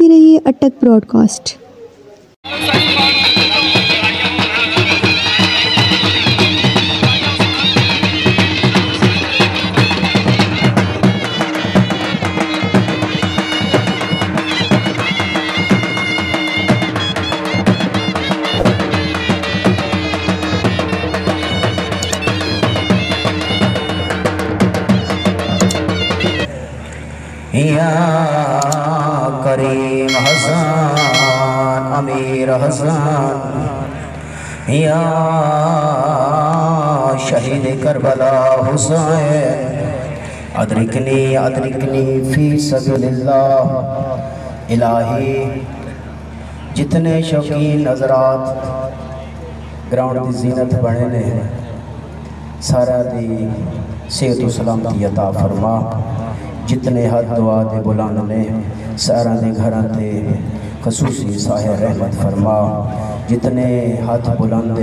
देखते रहिए अटक ब्रॉडकास्ट। या करीम हसन अमीर हसन या शहीद करबला हुसैन अदरिकनी अदरिकनी फी सबीलिल्लाह। इलाही जितने शौकीन हज़रात ग्राउंड की जीनत बने ने सारा दी सेहत सलामती अता फरमा। जितने हाथ दुआ दे बुलंद ने सारा दे घरां ते खसूसी साहे रहमत फरमा। जितने हाथ बुलंद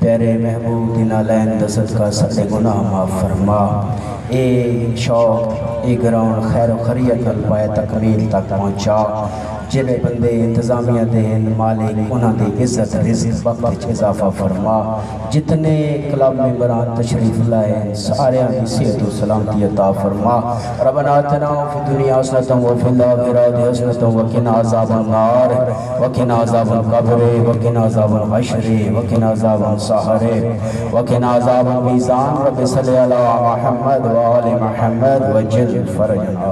प्यारे महबूब दी नालैन दसत का सड़े गुनाह माफ फरमा। ए शौक ए ग्राउंड खैर खरियत नल पाए तकमील तक पहुँचा। जिन्हें बंदे इंतजामिया देन मालिक उन्होंने इज्जत रिज़्क़ वक्त इजाफा फरमा। जितने क्लब मेंबरान तशरीफ लाए सारे की सेहत व सलामती अता फरमा। रब्बना आतिना फी दुनिया हसनतन व फिल आखिरति हसनतन व क़िना अज़ाबन नार व क़िना अज़ाबल क़ब्र व क़िना अज़ाबल हश्र व क़िना अज़ाबल सहर व क़िना अज़ाबल मीज़ान। रब्बि सल्लि अला मुहम्मद व आलि मुहम्मद वज्जिल फरजना।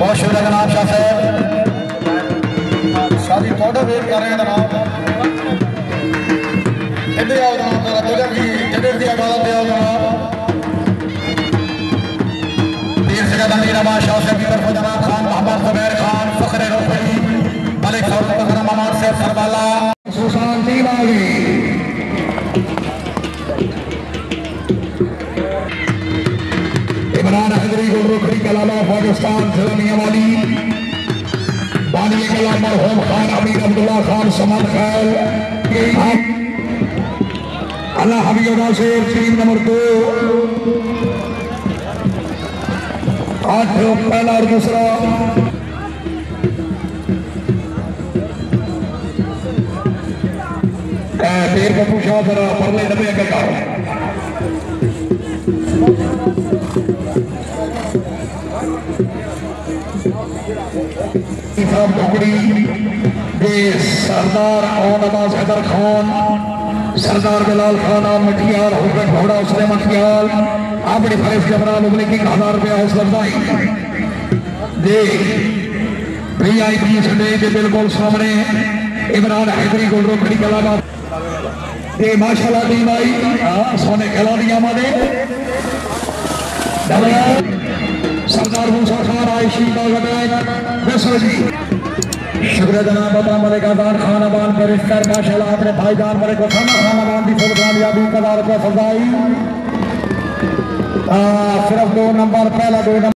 बहुत शुक्रिया जनाब शाह साहब। शादी थोड़ा वेट कर रहे हैं जनाब। इधर आओ जनाब, जरा दुल्हन की टिकट की इजाजत दे आओ जनाब। पीर सैयद अमीर अमान शाह साहब की तरफ जनाब खान मोहम्मद जुबैर खान फखरे रोहड़ी मलिक सऊद बकरम अमान से सरबाला सुशांत दीवानी इमरान हैदरी गोलरोखड़ी के अलावा पाकिस्तान जिला मियांवाली बानी कलाम मरहूम खान अमीर अब्दुल्ला खान समद खैल अल्लाह हबीब नासिर टीम नंबर 2 8 पहला और दूसरा पेड़ को पूछा जरा परले डबे के करो साहब टुकड़ी सरदार नवाज हैदर खान सरदार बिलाल खान मठियाल हुकम घोड़ा उसने मठियाल अपने फरेज के बना लोगने की 1000 रुपया हौसला अफजाई दे VIP छड़े के बिल्कुल सामने इमरान हैदरी गोलरोखड़ी के अलावा दे माशाल्लाह दी भाई सोने खिला दिया माने सरदार मूसा खान आयशी का जी शुक्र जनाब बाबा मलिक आजान खान अबान परिस्तर माशाल्लाह अपने भाईजान मलिक खाना खान अबान की फुल कामयाबी कदार को फजाई सिर्फ 2 नंबर, पहला 2 नंबर